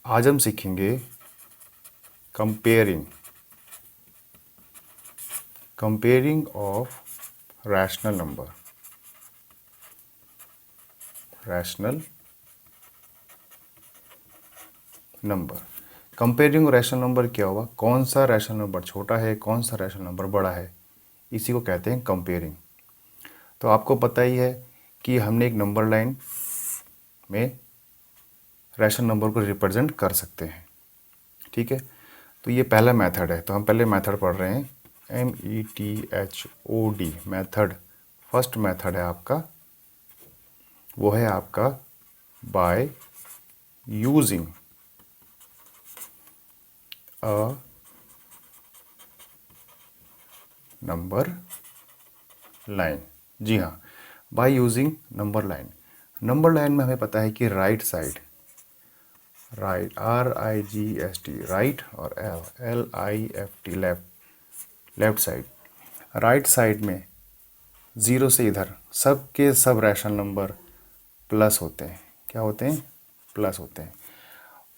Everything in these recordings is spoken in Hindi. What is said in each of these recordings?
आज हम सीखेंगे comparing of rational number. Comparing rational number क्या हुआ, कौन सा रैशनल नंबर छोटा है, कौन सा रैशनल नंबर बड़ा है, इसी को कहते हैं कंपेयरिंग। तो आपको पता ही है कि हमने एक नंबर लाइन में रैशनल नंबर को रिप्रेजेंट कर सकते हैं। ठीक है, तो ये पहला मेथड है। तो हम पहले मेथड पढ़ रहे हैं, METHOD मेथड। फर्स्ट मेथड है आपका, वो है आपका by using a number line. जी हाँ, by using number line. Number line में हमें पता है कि right side, right RIGST right, और LIFT left side. Right side में ज़ीरो से इधर सब के सब रैशनल नंबर प्लस होते हैं। क्या होते हैं? प्लस होते हैं।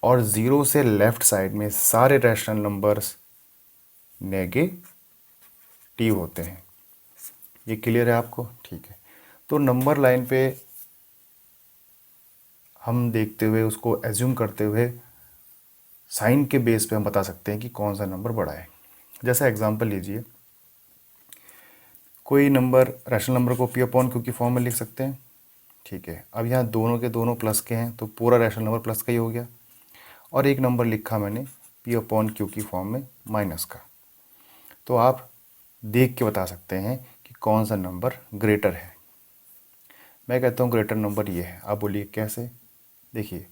और ज़ीरो से लेफ्ट साइड में सारे रैशनल नंबर्स नेगेटिव होते हैं। ये क्लियर है आपको? ठीक है, तो नंबर लाइन पे हम देखते हुए, उसको एज्यूम करते हुए, साइन के बेस पे हम बता सकते हैं कि कौन सा नंबर बड़ा है। जैसा एग्जांपल लीजिए, कोई नंबर, रैशनल नंबर को P अपॉन Q की फॉर्म में लिख सकते हैं। ठीक है, अब यहाँ दोनों के दोनों प्लस के हैं तो पूरा रैशनल नंबर प्लस का ही हो गया। और एक नंबर लिखा मैंने P अपॉन Q की फॉर्म में माइनस का। तो आप देख के बता सकते हैं कि कौन सा नंबर ग्रेटर है। मैं कहता हूँ ग्रेटर नंबर ये है। आप बोलिए कैसे? देखिए,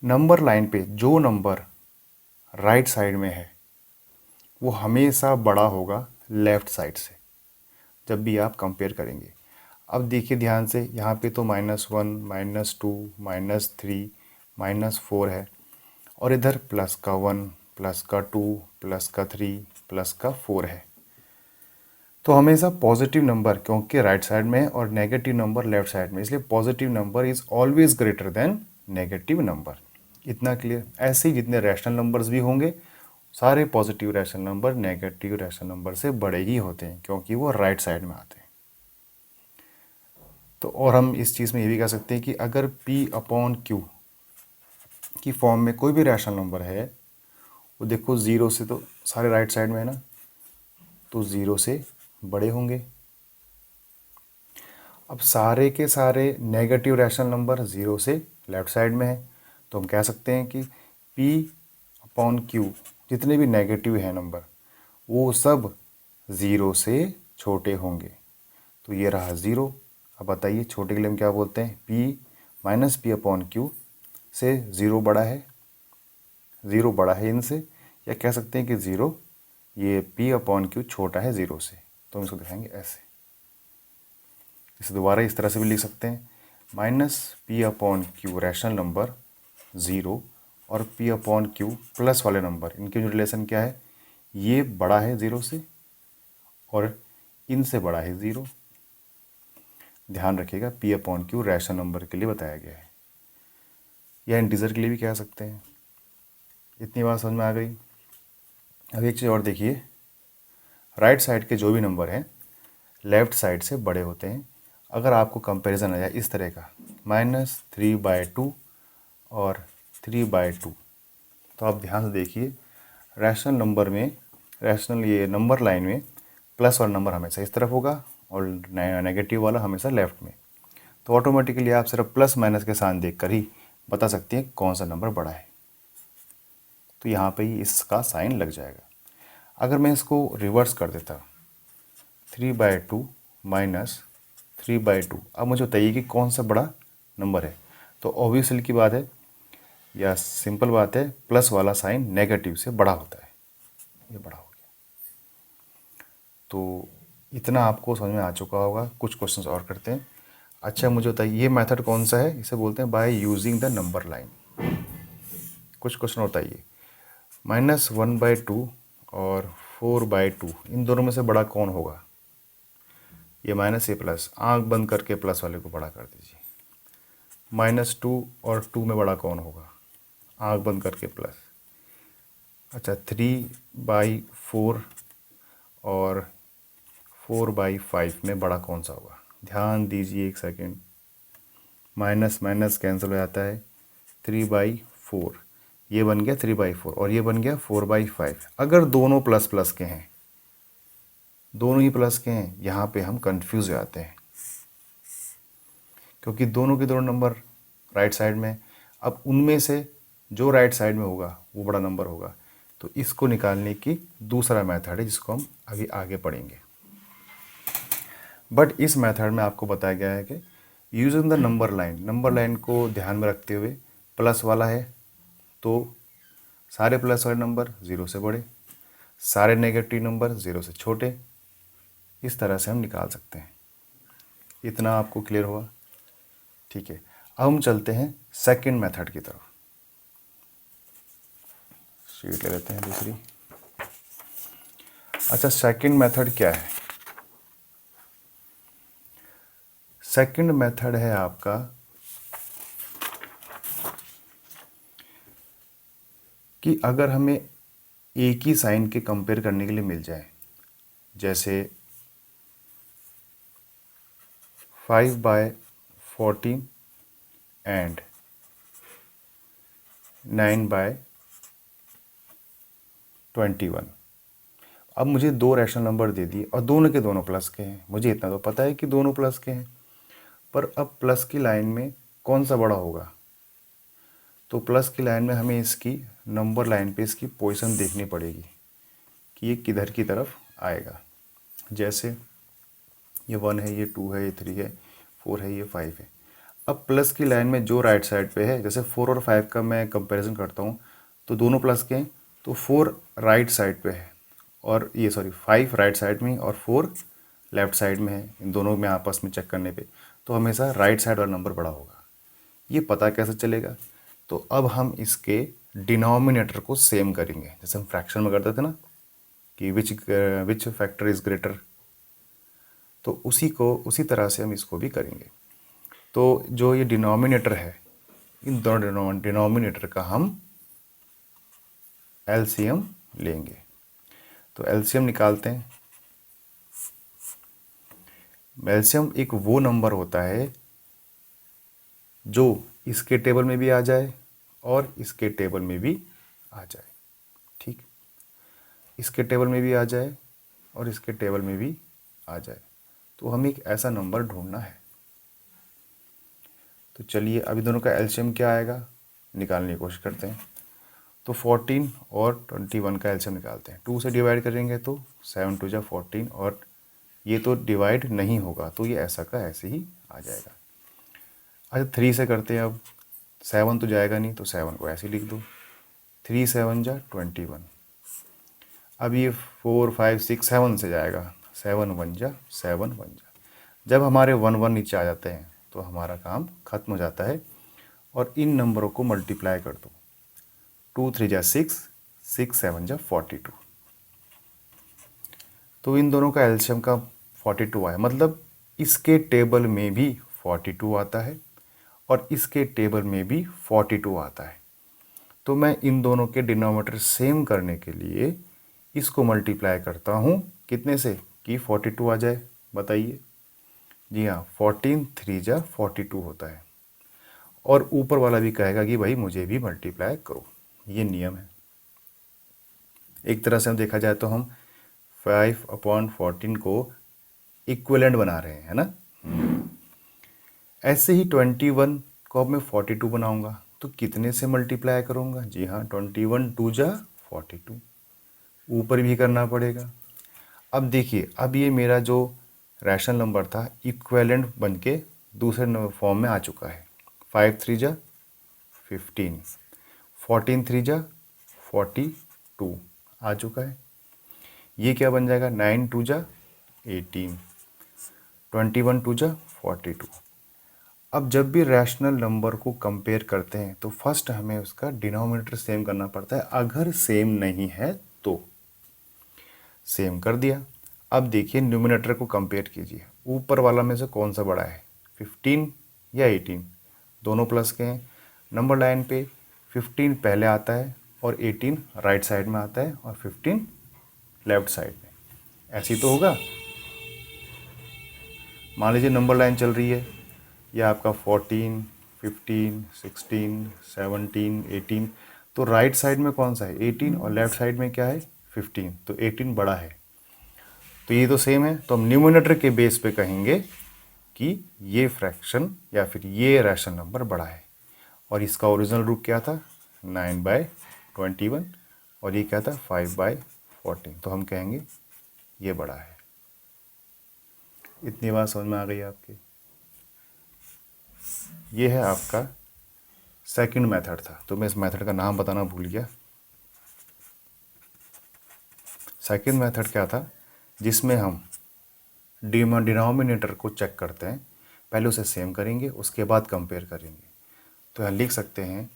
नंबर लाइन पे जो नंबर राइट साइड में है वो हमेशा बड़ा होगा लेफ़्ट साइड से, जब भी आप कंपेयर करेंगे। अब देखिए ध्यान से, यहाँ पे तो -1, -2, -3, -4 है, और इधर प्लस का 1, प्लस का 2, प्लस का 3, प्लस का 4 है। तो हमेशा पॉजिटिव नंबर क्योंकि राइट साइड में है और नेगेटिव नंबर लेफ्ट साइड में, इसलिए positive number is always greater than negative number. इतना क्लियर? ऐसे ही जितने रैशनल नंबर्स भी होंगे, सारे positive rational number negative rational number से बड़े ही होते हैं क्योंकि वो राइट साइड में आते हैं। तो और हम इस चीज़ में ये भी कह सकते हैं कि अगर P अपॉन Q की फॉर्म में कोई भी रैशनल नंबर है, वो देखो ज़ीरो से तो सारे राइट साइड में है ना, तो ज़ीरो से बड़े होंगे। अब सारे के सारे नेगेटिव रैशनल नंबर ज़ीरो से लेफ्ट साइड में है, तो हम कह सकते हैं कि P अपॉन Q जितने भी नेगेटिव हैं नंबर, वो सब ज़ीरो से छोटे होंगे। तो ये रहा ज़ीरो। अब बताइए छोटे के लिए हम क्या बोलते हैं? P - P अपॉन Q से ज़ीरो बड़ा है, ज़ीरो बड़ा है इनसे, या कह सकते हैं कि ज़ीरो, ये P अपॉन Q छोटा है ज़ीरो से। तो हम इसको दिखाएंगे ऐसे। इसे दोबारा इस तरह से भी लिख सकते हैं, -P upon Q rational number zero और P अपॉन Q प्लस वाले नंबर, इनके जो रिलेशन क्या है, ये बड़ा है ज़ीरो से और इनसे बड़ा है ज़ीरो। ध्यान रखिएगा, P upon Q rational number के लिए बताया गया है, या इंटीजर के लिए भी कह सकते हैं। इतनी बात समझ में आ गई? अब एक चीज़ और देखिए, राइट साइड के जो भी नंबर हैं लेफ़्ट साइड से बड़े होते हैं। अगर आपको कंपैरिजन आ जाए इस तरह का, -3/2 और 3/2, तो आप ध्यान से देखिए, रैशनल नंबर में, रैशनल ये नंबर लाइन में प्लस वाला नंबर हमेशा इस तरफ होगा और नेगेटिव वाला हमेशा लेफ्ट में। तो ऑटोमेटिकली आप सिर्फ प्लस माइनस के साइन देख कर ही बता सकते हैं कौन सा नंबर बड़ा है। तो यहाँ पे ही इसका साइन लग जाएगा। अगर मैं इसको रिवर्स कर देता, 3/2 माइनस 3/2, अब मुझे बताइए कि कौन सा बड़ा नंबर है। तो ऑब्वियसली की बात है, या सिंपल बात है, प्लस वाला साइन नेगेटिव से बड़ा होता है। ये बड़ा हो गया। तो इतना आपको समझ में आ चुका होगा। कुछ क्वेश्चंस और करते हैं। अच्छा मुझे बताइए, ये मेथड कौन सा है? इसे बोलते हैं by using the number line. कुछ क्वेश्चन बताइए, -1/2 और 4/2, इन दोनों में से बड़ा कौन होगा? ये माइनस, ये प्लस, आंख बंद करके प्लस वाले को बड़ा कर दीजिए। -2 और 2 में बड़ा कौन होगा? आँख बंद करके प्लस। अच्छा 3/4 और 4/5 में बड़ा कौन सा होगा? ध्यान दीजिए एक सेकेंड। माइनस माइनस कैंसिल हो जाता है। 3/4 ये बन गया 3/4 और ये बन गया 4/5। अगर दोनों प्लस प्लस के हैं, दोनों ही प्लस के हैं, यहाँ पे हम कंफ्यूज हो जाते हैं क्योंकि दोनों के दोनों नंबर राइट साइड में। अब उनमें से जो राइट साइड में होगा वो बड़ा नंबर होगा। तो इसको निकालने की दूसरा मेथड है जिसको हम अभी आगे पढ़ेंगे। बट इस मेथड में आपको बताया गया है कि यूजिंग द नंबर लाइन को ध्यान में रखते हुए, प्लस वाला है तो सारे प्लस वाले नंबर 0 से बड़े, सारे नेगेटिव नंबर 0 से छोटे, इस तरह से हम निकाल सकते हैं। इतना आपको क्लियर हुआ? ठीक है, अब हम चलते हैं सेकंड मेथड की तरफ। शीट ले लेते हैं दूसरी। अच्छा, सेकंड मेथड क्या है? सेकंड मेथड है आपका कि अगर हमें एक ही साइन के कंपेयर करने के लिए मिल जाए, जैसे 5/14 एंड 9/21। अब मुझे दो रैशनल नंबर दे दिए और दोनों के दोनों प्लस के हैं। मुझे इतना तो पता है कि दोनों प्लस के हैं, पर अब प्लस की लाइन में कौन सा बड़ा होगा? तो प्लस की लाइन में हमें इसकी नंबर लाइन पे इसकी पोजीशन देखनी पड़ेगी कि ये किधर की तरफ आएगा। जैसे ये 1 है, ये 2 है, ये 3 है, 4 है, ये 5 है। अब प्लस की लाइन में जो राइट साइड पे है, जैसे 4 और 5 का मैं कंपैरिजन करता हूँ तो दोनों प्लस के हैं, तो 4 राइट साइड पे है और ये 5 राइट साइड में और 4 लेफ्ट साइड में है। इन दोनों में आपस में चेक करने पे तो हमेशा राइट साइड वाला नंबर बड़ा होगा। ये पता कैसे चलेगा? तो अब हम इसके डिनोमिनेटर को सेम करेंगे, जैसे हम फ्रैक्शन में करते थे ना कि विच फैक्टर इज़ ग्रेटर, तो उसी तरह से हम इसको भी करेंगे। तो जो ये डिनोमिनेटर है, इन दोनों डिनोमिनेटर का हम एलसीएम लेंगे। तो एलसीएम निकालते हैं। एलसीएम एक वो नंबर होता है जो इसके टेबल में भी आ जाए और इसके टेबल में भी आ जाए। ठीक, इसके टेबल में भी आ जाए और इसके टेबल में भी आ जाए। तो हमें एक ऐसा नंबर ढूंढना है। तो चलिए अभी दोनों का एलसीएम क्या आएगा निकालने की कोशिश करते हैं। तो 14 और 21 का एलसीएम निकालते हैं। 2 से डिवाइड करेंगे तो 7 2 जा 14 और ये तो डिवाइड नहीं होगा तो ये ऐसा का ऐसे ही आ जाएगा। अच्छा 3 से करते हैं। अब 7 तो जाएगा नहीं तो 7 को ऐसे ही लिख दो। 3 7 जा 21। अब ये 4 5 6 7 से जाएगा। 7 1 जा 7 1 जा। जब हमारे 1 1 नीचे आ जाते हैं तो हमारा काम खत्म हो जाता है और इन नंबरों को मल्टीप्लाई कर दो। 2 3 जा 6, 6 7 जा 42। तो इन दोनों का एलसीएम का 42 आया, मतलब इसके टेबल में भी 42 आता है और इसके टेबल में भी 42 आता है। तो मैं इन दोनों के डिनोमिनेटर सेम करने के लिए इसको मल्टीप्लाई करता हूँ कितने से कि 42 आ जाए। बताइए। जी हाँ, 14 3 जा 42 होता है और ऊपर वाला भी कहेगा कि भाई मुझे भी मल्टीप्लाई करो। ये नियम है। एक तरह से हम देखा जाए तो हम 5/14 को इक्विवेलेंट बना रहे हैं, है ना। ऐसे ही 21 को अब मैं 42 बनाऊंगा तो कितने से मल्टीप्लाई करूंगा? जी हाँ, 21 2 जा 42, ऊपर भी करना पड़ेगा। अब देखिए, अब ये मेरा जो रैशनल नंबर था इक्विवेलेंट बन के दूसरे फॉर्म में आ चुका है। 5 3 जा 15, 14 3 जा 42 आ चुका है। ये क्या बन जाएगा? 9 2 जा 18, 21 2 जा 42। अब जब भी रैशनल नंबर को कंपेयर करते हैं तो फर्स्ट हमें उसका डिनोमिनेटर सेम करना पड़ता है। अगर सेम नहीं है तो सेम कर दिया। अब देखिए न्यूमिनेटर को कंपेयर कीजिए, ऊपर वाला में से कौन सा बड़ा है, 15 या 18? दोनों प्लस के हैं। नंबर लाइन पे 15 पहले आता है और 18 राइट साइड में आता है और 15 लेफ्ट साइड में, ऐसे ही तो होगा। मान लीजिए नंबर लाइन चल रही है, यह आपका 14, 15, 16, 17, 18, तो राइट साइड में कौन सा है 18 और लेफ्ट साइड में क्या है 15, तो 18 बड़ा है, तो ये तो सेम है। तो हम न्यूमरेटर के बेस पे कहेंगे कि ये फ्रैक्शन या फिर ये रैशनल नंबर बड़ा है, और इसका ओरिजिनल रूप क्या था 9/21 और ये क्या था 5/14, तो हम कहेंगे ये बड़ा है। इतनी बात समझ में आ गई आपकी। ये है आपका सेकंड मेथड था, तो मैं इस मेथड का नाम बताना भूल गया। सेकंड मेथड क्या था, जिसमें हम डिनोमिनेटर को चेक करते हैं, पहले उसे सेम करेंगे उसके बाद कंपेयर करेंगे। तो यहाँ लिख सकते हैं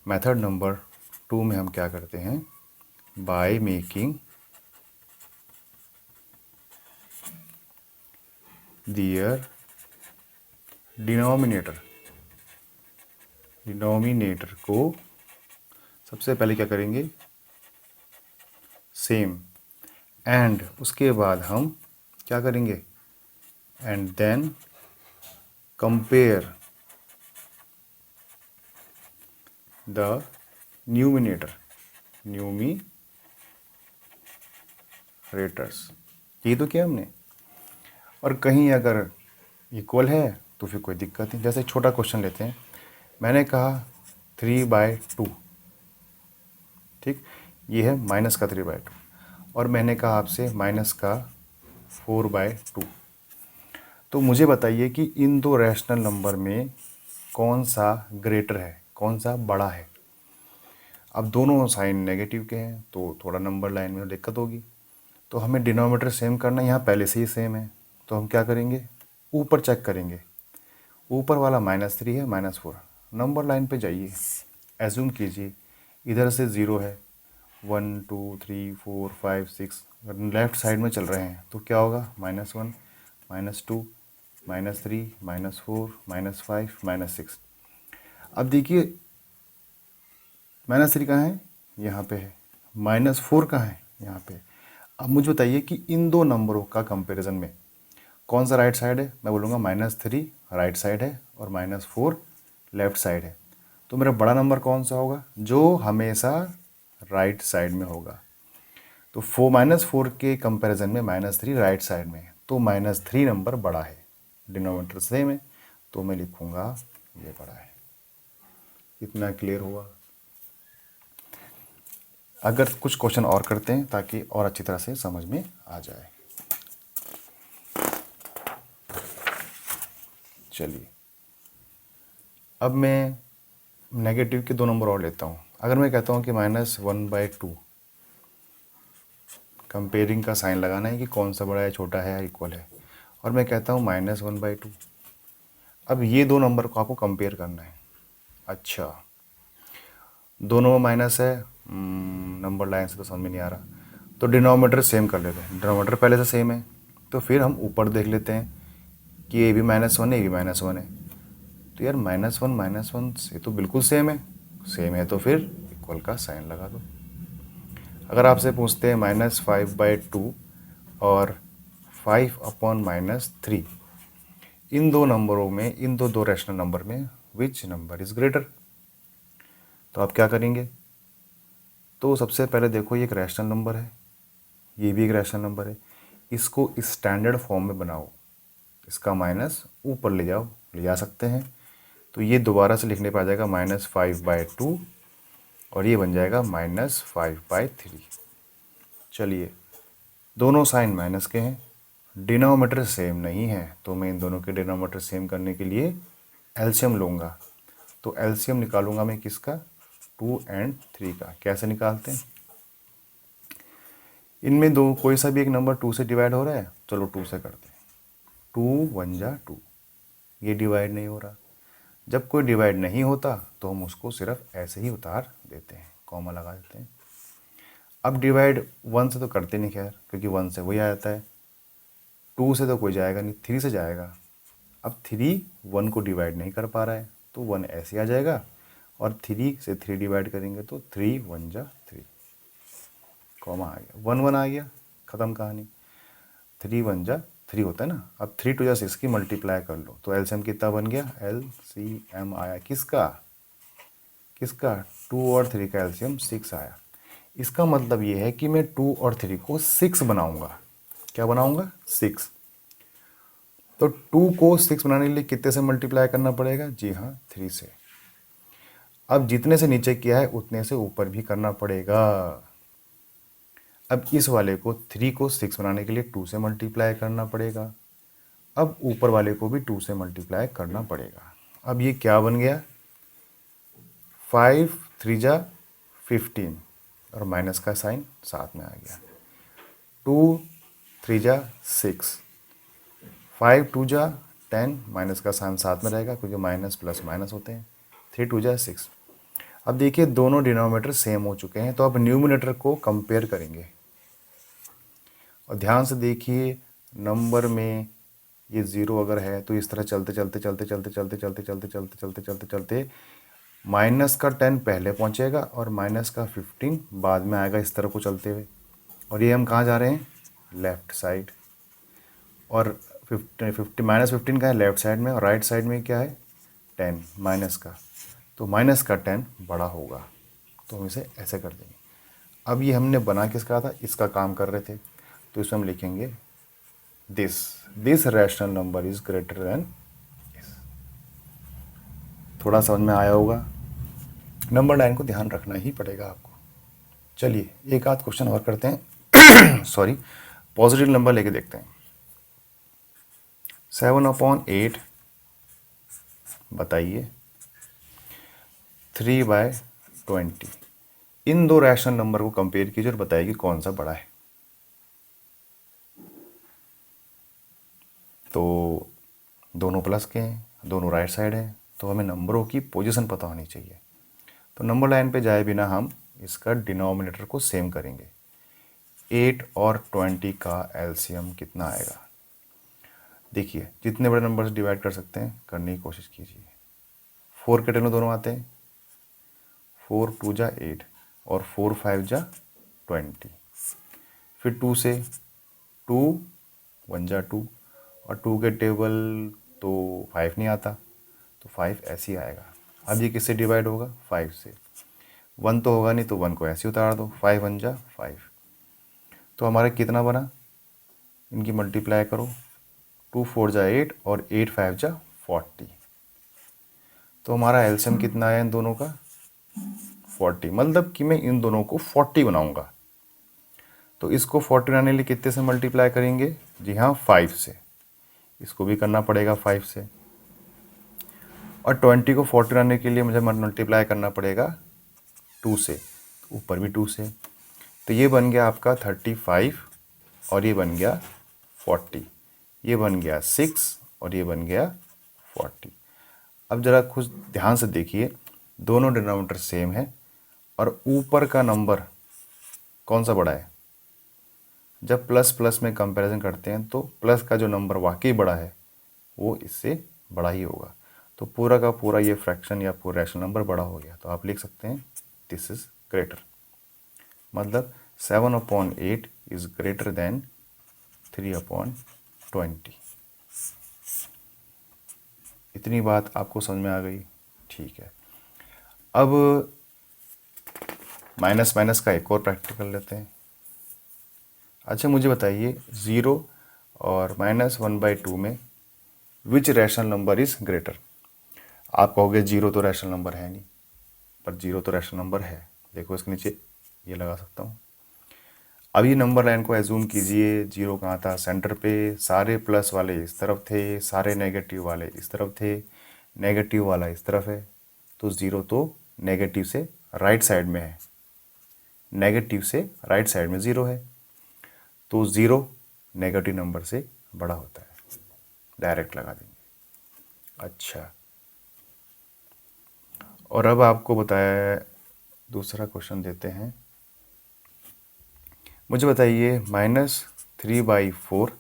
मेथड नंबर 2 में हम क्या करते हैं, बाय मेकिंग दियर डिनोमिनेटर को सबसे पहले क्या करेंगे सेम, एंड उसके बाद हम क्या करेंगे and then compare the numerators, ये तो किया हमने। और कहीं अगर इक्वल है तो फिर कोई दिक्कत नहीं। जैसे छोटा क्वेश्चन लेते हैं, मैंने कहा 3/2, ठीक, ये है माइनस का 3/2, और मैंने कहा आपसे माइनस का 4/2। तो मुझे बताइए कि इन दो रैशनल नंबर में कौन सा ग्रेटर है, कौन सा बड़ा है। अब दोनों साइन नेगेटिव के हैं तो थोड़ा नंबर लाइन में दिक्कत होगी, तो हमें डिनोमिनेटर सेम करना है, यहाँ पहले से ही सेम है, तो हम क्या करेंगे ऊपर चेक करेंगे, ऊपर वाला -3 है -4, नंबर लाइन पे जाइए, एज्यूम कीजिए इधर से 0 है, 1 2 3 4 5 6, अगर लेफ्ट साइड में चल रहे हैं तो क्या होगा -1 -2 -3 -4 -5 -6। अब देखिए -3 कहाँ है, यहाँ पे है, -4 कहाँ है, यहाँ पे। अब मुझे बताइए कि इन दो नंबरों का कंपैरिजन में कौन सा राइट साइड है। मैं बोलूँगा -3 राइट साइड है और -4 लेफ्ट साइड है, तो मेरा बड़ा नंबर कौन सा होगा, जो हमेशा राइट साइड में होगा। तो -4 के कंपैरिजन में -3 राइट साइड में है, तो -3 नंबर बड़ा है, डिनोमिनेटर सेम है, तो मैं लिखूँगा ये बड़ा है। इतना क्लियर हुआ। अगर कुछ क्वेश्चन और करते हैं ताकि और अच्छी तरह से समझ में आ जाए। चलिए अब मैं नेगेटिव के दो नंबर और लेता हूँ। अगर मैं कहता हूँ कि -1/2, कंपेयरिंग का साइन लगाना है कि कौन सा बड़ा है, छोटा है या इक्वल है, और मैं कहता हूँ -1/2। अब ये दो नंबर को आपको कंपेयर करना है। अच्छा, दोनों में माइनस है, नंबर लाइन से तो समझ में नहीं आ रहा, तो डिनोमिनेटर सेम कर लेते हैं। डिनोमिनेटर पहले से सेम है, तो फिर हम ऊपर देख लेते हैं कि ये भी -1 है, ये भी -1 है, तो यार -1 से तो बिल्कुल सेम है तो फिर इक्वल का साइन लगा दो। अगर आपसे पूछते हैं -5/2 और 5/-3, इन दो नंबरों में, इन दो रैशनल नंबर में विच नंबर इज ग्रेटर, तो आप क्या करेंगे। तो सबसे पहले देखो ये एक रैशनल नंबर है, ये भी एक रैशनल नंबर है, इसको स्टैंडर्ड फॉर्म में बनाओ, इसका माइनस ऊपर ले जाओ, ले जा सकते हैं, तो ये दोबारा से लिखने पर आ जाएगा -5/2 और ये बन जाएगा -5/3। चलिए दोनों साइन माइनस के हैं, डिनोमिनेटर सेम नहीं है, तो मैं इन दोनों के डिनोमिनेटर सेम करने के लिए एलसीएम लूँगा। तो एलसीएम निकालूंगा मैं किसका, 2 और 3 का। कैसे निकालते हैं, इनमें दो कोई सा भी एक नंबर 2 से डिवाइड हो रहा है, चलो 2 से करते हैं, 2 1 जा 2, ये डिवाइड नहीं हो रहा। जब कोई डिवाइड नहीं होता तो हम उसको सिर्फ ऐसे ही उतार देते हैं, कॉमा लगा देते हैं। अब डिवाइड 1 से तो करते नहीं खैर, क्योंकि 1 से वही आ जाता है, 2 से तो कोई जाएगा नहीं, 3 से जाएगा। अब 3 1 को डिवाइड नहीं कर पा रहा है, तो 1 ऐसे आ जाएगा और 3 से 3 डिवाइड करेंगे तो 3 1 जा 3, कॉमा आ गया, 1 1 आ गया, ख़त्म कहानी। 3 1 जा 3 होता है ना। अब 3 2 जा 6 की मल्टीप्लाई कर लो तो एलसीएम कितना बन गया, एलसीएम आया किसका, किसका 2 और 3 का एलसीएम 6 आया। इसका मतलब ये है कि मैं 2 और 3 को 6 बनाऊंगा। क्या बनाऊंगा, 6। तो 2 को 6 बनाने के लिए कितने से मल्टीप्लाई करना पड़ेगा, जी हाँ 3 से। अब जितने से नीचे किया है उतने से ऊपर भी करना पड़ेगा। अब इस वाले को 3 को 6 बनाने के लिए 2 से मल्टीप्लाई करना पड़ेगा। अब ऊपर वाले को भी 2 से मल्टीप्लाई करना पड़ेगा। अब ये क्या बन गया, 5 3 जा 15 और माइनस का साइन साथ में आ गया। 2 3 जा 6, 5 2 जा 10, माइनस का साइन साथ में रहेगा क्योंकि माइनस प्लस माइनस होते हैं। 3 2 जा 6। अब देखिए दोनों डिनोमिनेटर सेम हो चुके हैं, तो अब न्यूमिनेटर को कंपेयर करेंगे। और ध्यान से देखिए नंबर में ये 0 अगर है तो इस तरह चलते चलते चलते चलते चलते चलते चलते चलते चलते चलते चलते माइनस का 10 पहले पहुंचेगा और माइनस का 15 बाद में आएगा, इस तरह को चलते हुए। और ये हम कहाँ जा रहे हैं, लेफ्ट साइड। और 50 माइनस 15 का है लेफ्ट साइड में, और राइट साइड में क्या है 10 माइनस का, तो माइनस का 10 बड़ा होगा, तो हम इसे ऐसे कर देंगे। अब ये हमने बना किसका था, इसका काम कर रहे थे, तो इसमें हम लिखेंगे this rational number is greater than. थोड़ा समझ में आया होगा। नंबर लाइन को ध्यान रखना ही पड़ेगा आपको। चलिए एक आध क्वेश्चन और करते हैं सॉरी, पॉजिटिव नंबर लेके देखते हैं। 7/8 बताइए 3/20। इन दो रैशनल नंबर को कंपेयर कीजिए और बताइए कि कौन सा बड़ा है। तो दोनों प्लस के हैं, दोनों राइट साइड है, तो हमें नंबरों की पोजीशन पता होनी चाहिए। तो नंबर लाइन पे जाए बिना हम इसका डिनोमिनेटर को सेम करेंगे। 8 और 20 का एलसीएम कितना आएगा। देखिए जितने बड़े नंबर से डिवाइड कर सकते हैं करने की कोशिश कीजिए। 4 के टेन दोनों आते हैं, 4 2 जा 8 और 4 5 जा 20। फिर 2 से 2 1 जा 2 और 2 के टेबल तो 5 नहीं आता, तो 5 ऐसे ही आएगा। अब ये किससे डिवाइड होगा, 5 से। 1 तो होगा नहीं तो 1 को ऐसे ही उतार दो, 5 1 जा 5। तो हमारा कितना बना, इनकी मल्टीप्लाई करो, 2 4 जा 8 और 8 5 जा 40। तो हमारा एलसीएम कितना है इन दोनों का, 40। मतलब कि मैं इन दोनों को 40 बनाऊंगा। तो इसको 40 बनाने के लिए कितने से मल्टीप्लाई करेंगे, जी हाँ 5 से। इसको भी करना पड़ेगा 5 से। और 20 को 40 बनाने के लिए मुझे मल्टीप्लाई करना पड़ेगा 2 से, ऊपर भी 2 से। तो ये बन गया आपका 35 और ये बन गया 40, ये बन गया 6 और ये बन गया 40। अब ज़रा खुद ध्यान से देखिए, दोनों डिनोमिनेटर सेम है और ऊपर का नंबर कौन सा बड़ा है। जब प्लस प्लस में कंपैरिजन करते हैं तो प्लस का जो नंबर वाकई बड़ा है वो इससे बड़ा ही होगा। तो पूरा का पूरा ये फ्रैक्शन या पूरा रैशनल नंबर बड़ा हो गया, तो आप लिख सकते हैं दिस इज ग्रेटर। मतलब 7/8 इज ग्रेटर देन 3/20। इतनी बात आपको समझ में आ गई, ठीक है। अब माइनस माइनस का एक और प्रैक्टिकल लेते हैं। अच्छा मुझे बताइए 0 और -1/2 में विच रैशनल नंबर इज ग्रेटर। आप कहोगे 0 तो रैशनल नंबर है नहीं, पर 0 तो रैशनल नंबर है। देखो इसके नीचे ये लगा सकता हूँ। अब ये नंबर लाइन को एज्यूम कीजिए, 0 कहाँ था, सेंटर पे। सारे प्लस वाले इस तरफ थे, सारे नेगेटिव वाले इस तरफ थे, नेगेटिव वाला इस तरफ है। तो 0 तो नेगेटिव से राइट साइड में है, नेगेटिव से राइट साइड में 0 है, तो 0 नेगेटिव नंबर से बड़ा होता है। डायरेक्ट लगा देंगे। अच्छा, और अब आपको बताया दूसरा क्वेश्चन देते हैं। मुझे बताइए -3/4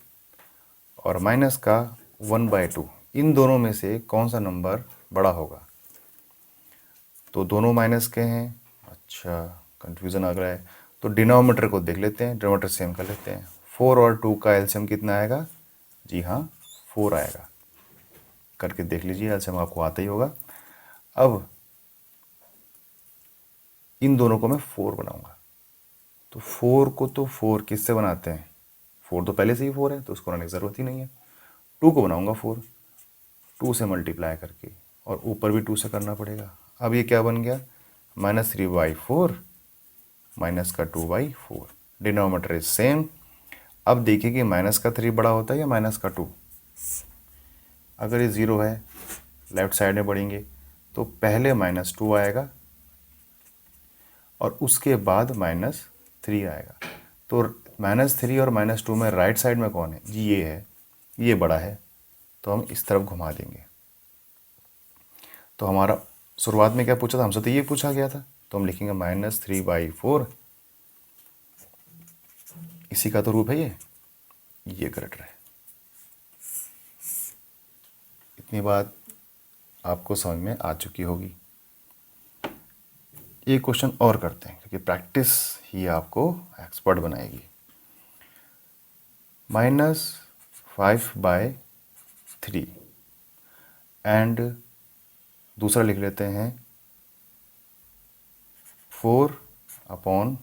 और माइनस का 1/2, इन दोनों में से कौन सा नंबर बड़ा होगा। तो दोनों माइनस के हैं। अच्छा, कंफ्यूजन आ रहा है, तो डिनोमिनेटर को देख लेते हैं, डिनोमिनेटर सेम कर लेते हैं। 4 और 2 का एलसीएम कितना आएगा? जी हाँ, 4 आएगा। करके देख लीजिए, एलसीएम आपको आता ही होगा। अब इन दोनों को मैं 4 बनाऊंगा, तो 4 को तो 4 किससे बनाते हैं? 4 तो पहले से ही 4 है, तो उसको बनाने की ज़रूरत ही नहीं है। 2 को बनाऊंगा 4, 2 से मल्टीप्लाई करके, और ऊपर भी 2 से करना पड़ेगा। अब ये क्या बन गया? -3/4 माइनस का 2/4। Denominator is same. अब देखिए कि माइनस का 3 बड़ा होता है या माइनस का 2। अगर ये 0 है, लेफ्ट साइड में बढ़ेंगे तो पहले -2 आएगा और उसके बाद -3 आएगा। तो -3 और -2 में राइट साइड में कौन है? जी ये है, ये बड़ा है, तो हम इस तरफ घुमा देंगे। तो हमारा शुरुआत में क्या पूछा था? हमसे तो ये पूछा गया था, तो हम लिखेंगे -3/4। इसी का तो रूप है ये करेक्ट है। इतनी बात आपको समझ में आ चुकी होगी। एक क्वेश्चन और करते हैं, क्योंकि प्रैक्टिस ही आपको एक्सपर्ट बनाएगी। -5/3 एंड दूसरा लिख लेते हैं 4/-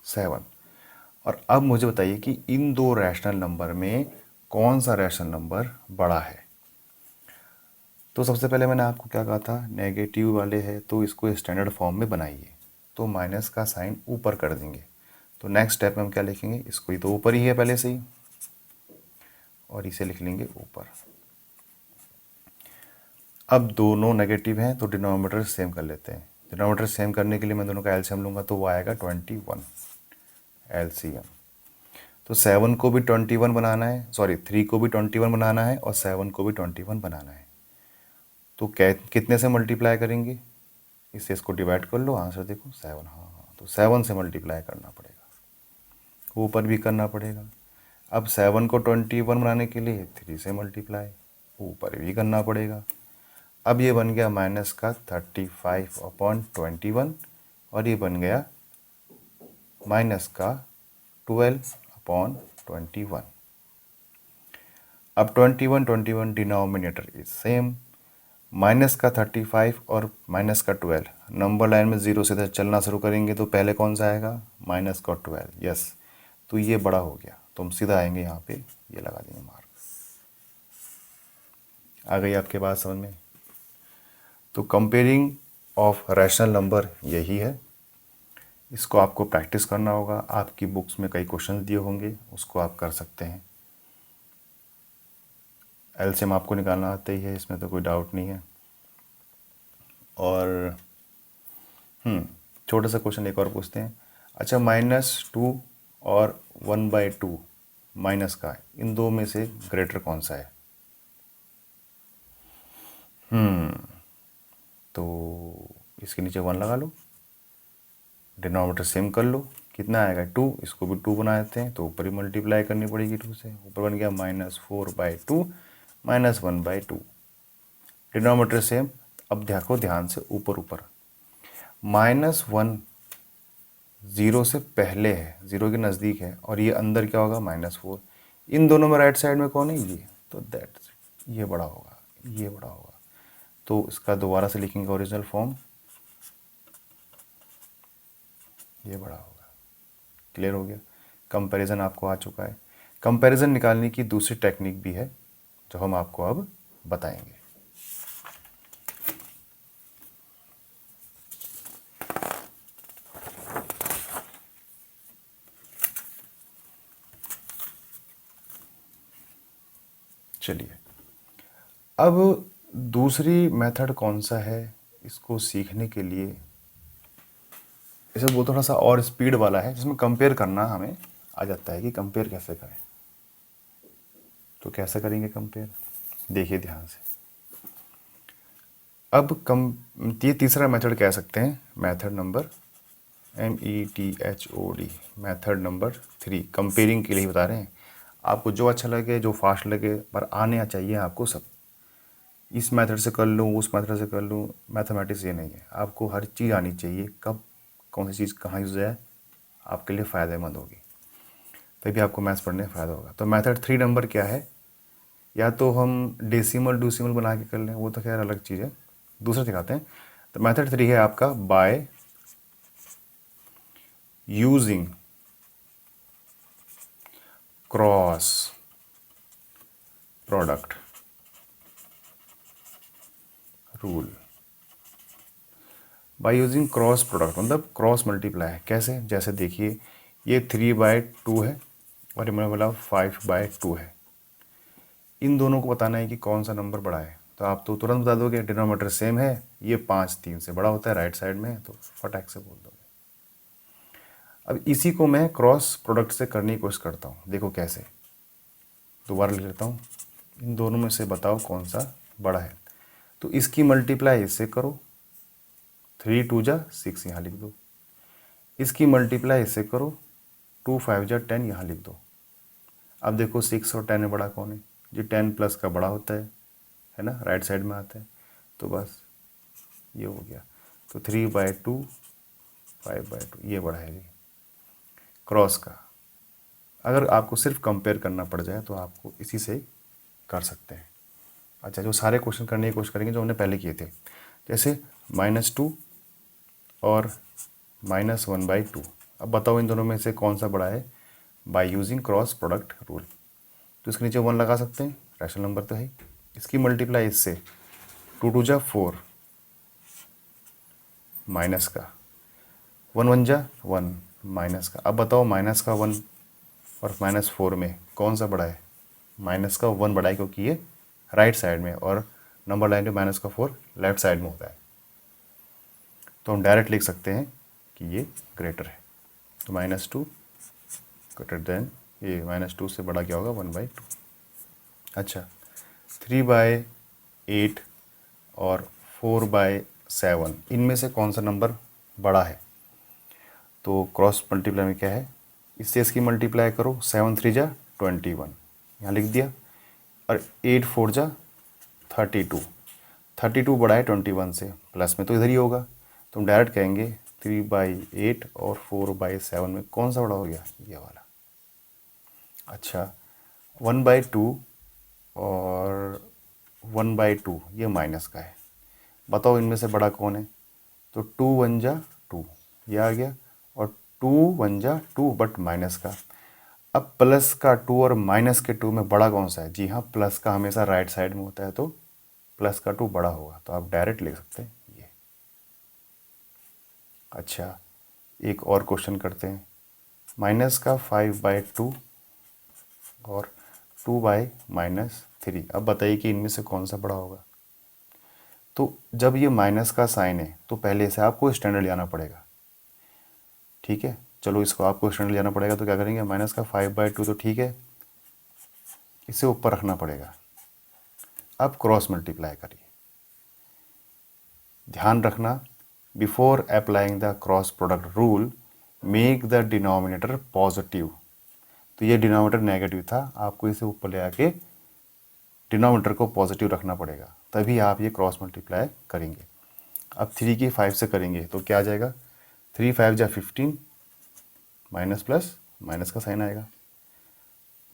7। और अब मुझे बताइए कि इन दो रैशनल नंबर में कौन सा रैशनल नंबर बड़ा है? तो सबसे पहले मैंने आपको क्या कहा था? नेगेटिव वाले हैं तो इसको स्टैंडर्ड फॉर्म में बनाइए, तो माइनस का साइन ऊपर कर देंगे। तो नेक्स्ट स्टेप में हम क्या लिखेंगे? इसको ही तो ऊपर ही है पहले से ही, और इसे लिख लेंगे ऊपर। अब दोनों नेगेटिव हैं तो डिनोमिनेटर सेम कर लेते हैं। डिनोमिनेटर सेम करने के लिए मैं दोनों का एलसीएम लूँगा, तो वो आएगा 21 एलसीएम। तो 7 को भी 21 बनाना है, सॉरी 3 को भी 21 बनाना है, और 7 को भी 21 बनाना है। तो कितने से मल्टीप्लाई करेंगे? इससे इसको डिवाइड कर लो, आंसर देखो 7। हाँ हाँ, तो 7 से मल्टीप्लाई करना पड़ेगा, ऊपर भी करना पड़ेगा। अब 7 को 21 बनाने के लिए 3 से मल्टीप्लाई, ऊपर भी करना पड़ेगा। अब ये बन गया माइनस का 35/21, और ये बन गया माइनस का 12/21। अब 21 डिनोमिनेटर इज सेम। माइनस का 35 और माइनस का 12, नंबर लाइन में 0 से चलना शुरू करेंगे तो पहले कौन सा आएगा? माइनस का 12। यस, तो ये बड़ा हो गया, तो हम सीधा आएंगे यहाँ पे, ये लगा देंगे मार्क। आ गई आपके बात समझ में? तो कंपेयरिंग ऑफ रैशनल नंबर यही है। इसको आपको प्रैक्टिस करना होगा। आपकी बुक्स में कई क्वेश्चन दिए होंगे, उसको आप कर सकते हैं। एलसीएम आपको निकालना आता ही है, इसमें तो कोई डाउट नहीं है। और छोटा सा क्वेश्चन एक और पूछते हैं। अच्छा, -2 और 1/2 माइनस का, इन दो में से ग्रेटर कौन सा है? तो इसके नीचे 1 लगा लो, डिनोमिनेटर सेम कर लो, कितना आएगा? 2। इसको भी 2 बना देते हैं, तो ऊपर ही मल्टीप्लाई करनी पड़ेगी 2 से। ऊपर बन गया -4/2 -1/2। Denominator same. अब देखो ध्यान से, ऊपर ऊपर -1 0 से पहले है, 0 के नज़दीक है, और ये अंदर क्या होगा? -4। इन दोनों में राइट साइड में कौन है? ये। तो दैट ये बड़ा होगा, ये बड़ा होगा। तो इसका दोबारा से लिखेंगे ओरिजिनल फॉर्म, ये बड़ा होगा। क्लियर हो गया? कंपैरिजन आपको आ चुका है। कंपैरिजन निकालने की दूसरी टेक्निक भी है, जो हम आपको अब बताएंगे। चलिए, अब दूसरी मेथड कौन सा है? इसको सीखने के लिए इसे वो थोड़ा सा और स्पीड वाला है, जिसमें कंपेयर करना हमें आ जाता है कि कंपेयर कैसे करें। तो कैसे करेंगे कंपेयर? देखिए ध्यान से। अब ये तीसरा मेथड कह सकते हैं, method number METHOD, method number 3। Comparing के लिए बता रहे हैं, आपको जो अच्छा लगे, जो फास्ट लगे, पर आने चाहिए आपको सब। इस मेथड से कर लूँ, उस मेथड से कर लूँ, मैथमेटिक्स ये नहीं है। आपको हर चीज़ आनी चाहिए, कब कौन सी चीज़ कहाँ यूज़ है, आपके लिए फ़ायदेमंद होगी, तभी आपको मैथ्स पढ़ने में फ़ायदा होगा। तो मेथड 3 नंबर क्या है, या तो हम डेसिमल डूसिमल बना के कर लें, वो तो खैर अलग चीज़ है, दूसरा दिखाते हैं। तो मेथड 3 है आपका by using cross product rule. By using cross product मतलब क्रॉस मल्टीप्लाई। कैसे, जैसे देखिए ये 3/2 है और ये मेरा वाला 5/2 है। इन दोनों को बताना है कि कौन सा नंबर बड़ा है, तो आप तो तुरंत बता दोगे, डिनोमीटर सेम है, ये 5 3 से बड़ा होता है, राइट साइड में है, तो फटाक से बोल दोगे। अब इसी को मैं क्रॉस प्रोडक्ट से करने की कोशिश करता हूँ, देखो कैसे। दोबारा लिख लेता हूँ, इन दोनों में से बताओ कौन सा बड़ा है। तो इसकी मल्टीप्लाई इससे करो, 3 2 जा 6 यहाँ लिख दो। इसकी मल्टीप्लाई इससे करो, 2 5 जा 10 यहाँ लिख दो। अब देखो 6 और 10 में बड़ा कौन है, जो 10 प्लस का बड़ा होता है ना, राइट साइड में आता है। तो बस ये हो गया। तो 3/2 5/2 ये बड़ा है जी क्रॉस का। अगर आपको सिर्फ कंपेयर करना पड़ जाए तो आपको इसी से कर सकते हैं। अच्छा, जो सारे क्वेश्चन करने की कोशिश करेंगे जो हमने पहले किए थे, जैसे -2 और -1/2। अब बताओ इन दोनों में से कौन सा बड़ा है, by using cross product rule. तो इसके नीचे 1 लगा सकते हैं, रैशनल नंबर तो है। इसकी मल्टीप्लाई इससे 2 2 जा 4 माइनस का 1 1 जा 1 माइनस का। अब बताओ माइनस का 1 और -4 में कौन सा बड़ा है, माइनस का 1 बड़ा है, क्योंकि ये राइट साइड में और नंबर लाइन में -4 लेफ्ट साइड में होता है। तो हम डायरेक्ट लिख सकते हैं कि ये ग्रेटर है। तो -2 ग्रेटर देन, ये -2 से बड़ा क्या होगा, 1/2। अच्छा, 3/8 और 4/7 इनमें से कौन सा नंबर बड़ा है। तो क्रॉस मल्टीप्लाई में क्या है, इससे इसकी मल्टीप्लाई करो, 7 3 जा 21 यहाँ लिख दिया, और 8 4 जा 32। 32 बड़ा है 21 से, प्लस में तो इधर ही होगा। तो हम डायरेक्ट कहेंगे 3/8 और 4/7 में कौन सा बड़ा हो गया, ये वाला। अच्छा, 1/2 और 1/2 ये माइनस का है, बताओ इनमें से बड़ा कौन है। तो 2 1 जा 2 ये आ गया, और 2 1 जा 2 बट माइनस का। अब प्लस का 2 और माइनस के 2 में बड़ा कौन सा है, जी हाँ, प्लस का हमेशा राइट साइड में होता है, तो प्लस का 2 बड़ा होगा। तो आप डायरेक्ट लिख सकते हैं ये। अच्छा, एक और क्वेश्चन करते हैं, माइनस का 5/2 और 2/-3। अब बताइए कि इनमें से कौन सा बड़ा होगा। तो जब ये माइनस का साइन है तो पहले से आपको स्टैंडर्ड जाना पड़ेगा, ठीक है। चलो, इसको आपको स्टैंडर्ड जाना पड़ेगा, तो क्या करेंगे, माइनस का 5/2 तो ठीक है, इसे ऊपर रखना पड़ेगा। अब क्रॉस मल्टीप्लाई करिए, ध्यान रखना, before applying the cross product rule make the denominator positive. तो ये डिनोमिनेटर नेगेटिव था, आपको इसे ऊपर ले आके डिनोमिनेटर को पॉजिटिव रखना पड़ेगा, तभी आप ये क्रॉस मल्टीप्लाई करेंगे। अब 3 की 5 से करेंगे तो क्या आ जाएगा, 3 5 जा 15, माइनस प्लस माइनस का साइन आएगा,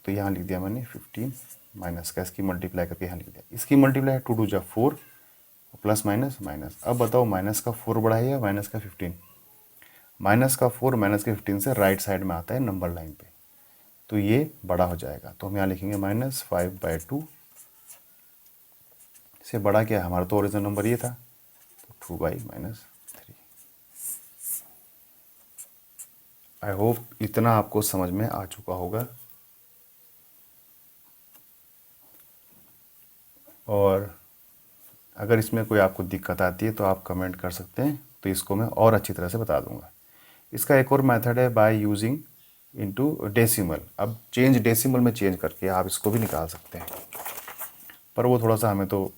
तो यहाँ लिख दिया मैंने 15 माइनस का, इसकी मल्टीप्लाई करके यहाँ लिख दिया। इसकी मल्टीप्लाई 2 2 जा 4 प्लस माइनस माइनस। अब बताओ माइनस का 4 बड़ा है या माइनस का 15। माइनस का 4 माइनस के 15 से राइट साइड में आता है नंबर लाइन पे, तो ये बड़ा हो जाएगा। तो हम यहाँ लिखेंगे -5/2 से बड़ा क्या है, हमारा तो ओरिजिनल नंबर ये था, तो 2/-3। आई होप इतना आपको समझ में आ चुका होगा। और अगर इसमें कोई आपको दिक्कत आती है तो आप कमेंट कर सकते हैं, तो इसको मैं और अच्छी तरह से बता दूंगा। इसका एक और मेथड है बाय यूजिंग इनटू डेसिमल। अब चेंज डेसिमल में चेंज करके आप इसको भी निकाल सकते हैं, पर वो थोड़ा सा हमें तो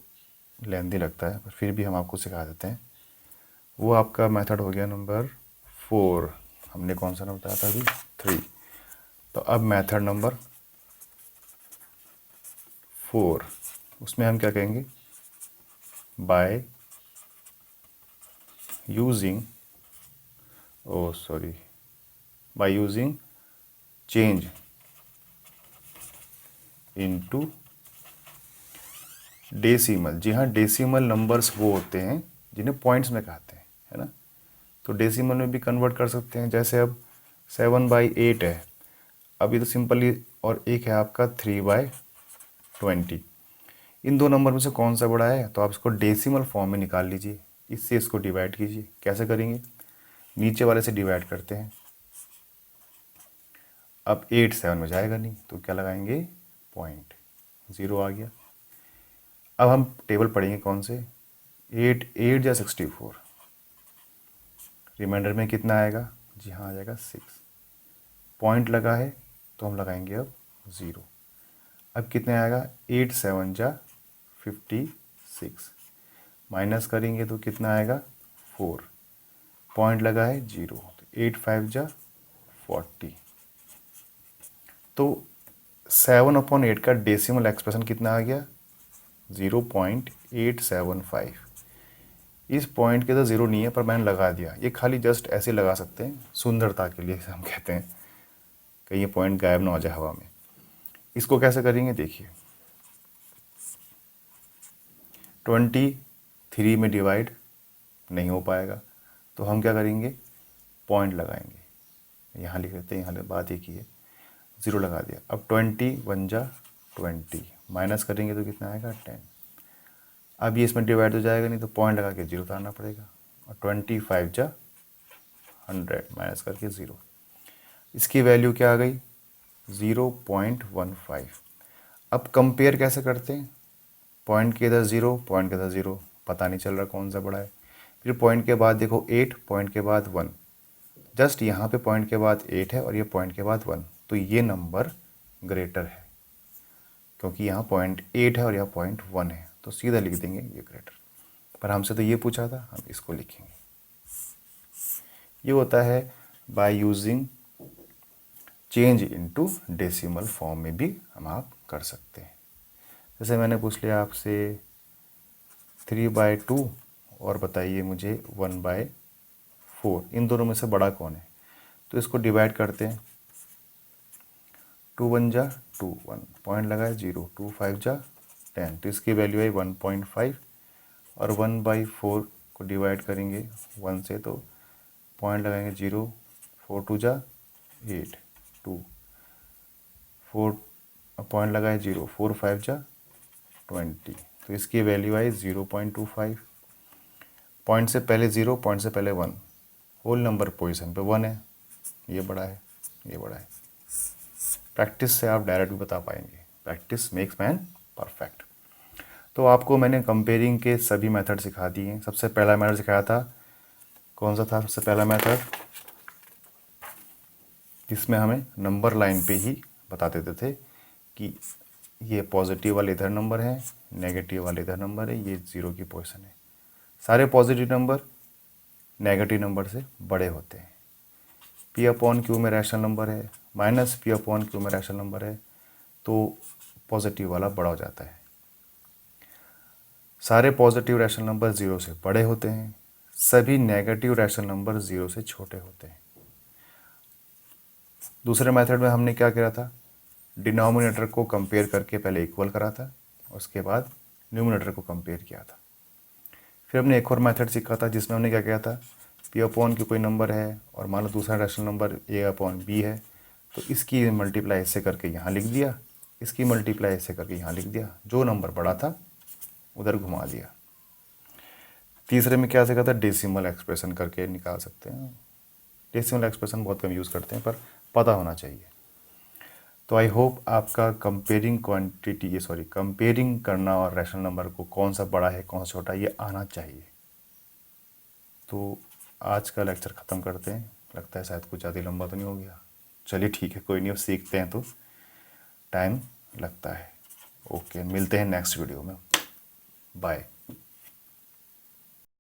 लेंदी लगता है, पर फिर भी हम आपको सिखा देते हैं। वो आपका मेथड हो गया नंबर 4। हमने कौन सा नंबर बताया था अभी, 3। तो अब मेथड नंबर 4, उसमें हम क्या कहेंगे, by using change into decimal. जी हाँ, डेसिमल नंबर्स वो होते हैं जिन्हें पॉइंट्स में कहते हैं, है ना। तो डेसिमल में भी कन्वर्ट कर सकते हैं। जैसे अब 7/8 है, अभी तो सिंपली, और एक है आपका 3/20। इन दो नंबर में से कौन सा बड़ा है, तो आप इसको डेसिमल फॉर्म में निकाल लीजिए, इससे इसको डिवाइड कीजिए। कैसे करेंगे, नीचे वाले से डिवाइड करते हैं। अब 8 7 में जाएगा नहीं, तो क्या लगाएंगे, पॉइंट, 0 आ गया। अब हम टेबल पढ़ेंगे कौन से, 8 8 या 64, रिमाइंडर में कितना आएगा, जी हाँ आ जाएगा 6। पॉइंट लगा है तो हम लगाएंगे अब 0। अब कितने आएगा, 8 7 जा 56, माइनस करेंगे तो कितना आएगा 4। पॉइंट लगा है 0, तो 8 5 जा 40। तो 7/8 का डेसिमल एक्सप्रेशन कितना आ गया, 0.875। इस पॉइंट के तो 0 नहीं है, पर मैंने लगा दिया। ये खाली जस्ट ऐसे लगा सकते हैं, सुंदरता के लिए हम कहते हैं, कहीं ये पॉइंट गायब ना हो जाए हवा में। इसको कैसे करेंगे, देखिए 23 में डिवाइड नहीं हो पाएगा, तो हम क्या करेंगे, पॉइंट लगाएंगे। यहाँ लिख लेते हैं, यहाँ बात एक ही है, 0 लगा दिया। अब 21 जा 20, माइनस करेंगे तो कितना आएगा 10। अब ये इसमें डिवाइड हो जाएगा नहीं, तो पॉइंट लगा के 0 उतारना पड़ेगा। और 25 जा 100, माइनस करके 0। इसकी वैल्यू क्या आ गई, 0.15। अब कंपेयर कैसे करते हैं, पॉइंट के इधर 0, पॉइंट के इधर 0, पता नहीं चल रहा कौन सा बड़ा है। फिर पॉइंट के बाद देखो 8, पॉइंट के बाद 1, जस्ट यहाँ पे पॉइंट के बाद 8 है और ये पॉइंट के बाद 1, तो ये नंबर ग्रेटर है, क्योंकि यहाँ पॉइंट 8 है और यहाँ पॉइंट 1 है, तो सीधा लिख देंगे ये ग्रेटर। पर हमसे तो ये पूछा था, हम इसको लिखेंगे। ये होता है by using change into decimal form में भी हम आप कर सकते हैं। जैसे मैंने पूछ लिया आपसे 3/2 और बताइए मुझे 1/4, इन दोनों में से बड़ा कौन है, तो इसको डिवाइड करते हैं। 2 1 जा 2, 1 पॉइंट लगाए 0, 2 5 जा 10, तो इसकी वैल्यू है 1.5। और 1/4 को डिवाइड करेंगे 1 से, तो पॉइंट लगाएंगे 0, 4 2 जा 8, 2 4 पॉइंट लगाए 0, 4 5 जा 20, तो इसकी वैल्यू आई 0.25। पॉइंट से पहले 0, पॉइंट से पहले 1, होल नंबर पोजीशन पे 1 है, ये बड़ा है, ये बड़ा है। प्रैक्टिस से आप डायरेक्ट भी बता पाएंगे, प्रैक्टिस मेक्स मैन परफेक्ट। तो आपको मैंने कंपेयरिंग के सभी मेथड सिखा दिए हैं। सबसे पहला मेथड सिखाया था, कौन सा था सबसे पहला मेथड, जिसमें हमें नंबर लाइन पे ही बता देते थे कि ये पॉजिटिव वाले इधर नंबर है, नेगेटिव वाले इधर नंबर है, ये 0 की पोजीशन है। सारे पॉजिटिव नंबर नेगेटिव नंबर से बड़े होते हैं। P/Q में रैशनल नंबर है, -P/Q में रैशनल नंबर है, तो पॉजिटिव वाला बड़ा हो जाता है। सारे पॉजिटिव रैशनल नंबर 0 से बड़े होते हैं, सभी नेगेटिव रैशनल नंबर 0 से छोटे होते हैं। दूसरे मेथड में हमने क्या किया था, डिनोमिनेटर को कंपेयर करके पहले इक्वल करा था, उसके बाद न्यूमिनेटर को कंपेयर किया था। फिर हमने एक और मेथड सीखा था, जिसमें हमने क्या किया था, P/Q कोई नंबर है और मान लो दूसरा रैशनल नंबर A/B है, तो इसकी मल्टीप्लाई इससे करके यहाँ लिख दिया, इसकी मल्टीप्लाई इससे करके यहाँ लिख दिया, जो नंबर बड़ा था उधर घुमा दिया। तीसरे में क्या सीखा था, डेसिमल एक्सप्रेशन करके निकाल सकते हैं। डेसिमल एक्सप्रेशन बहुत कम यूज़ करते हैं, पर पता होना चाहिए। तो आई होप आपका कंपेयरिंग करना और रैशनल नंबर को कौन सा बड़ा है कौन सा छोटा है ये आना चाहिए। तो आज का लेक्चर ख़त्म करते हैं, लगता है शायद कुछ ज़्यादा लंबा तो नहीं हो गया। चलिए ठीक है, कोई नहीं, अब सीखते हैं तो टाइम लगता है। ओके, मिलते हैं नेक्स्ट वीडियो में, बाय।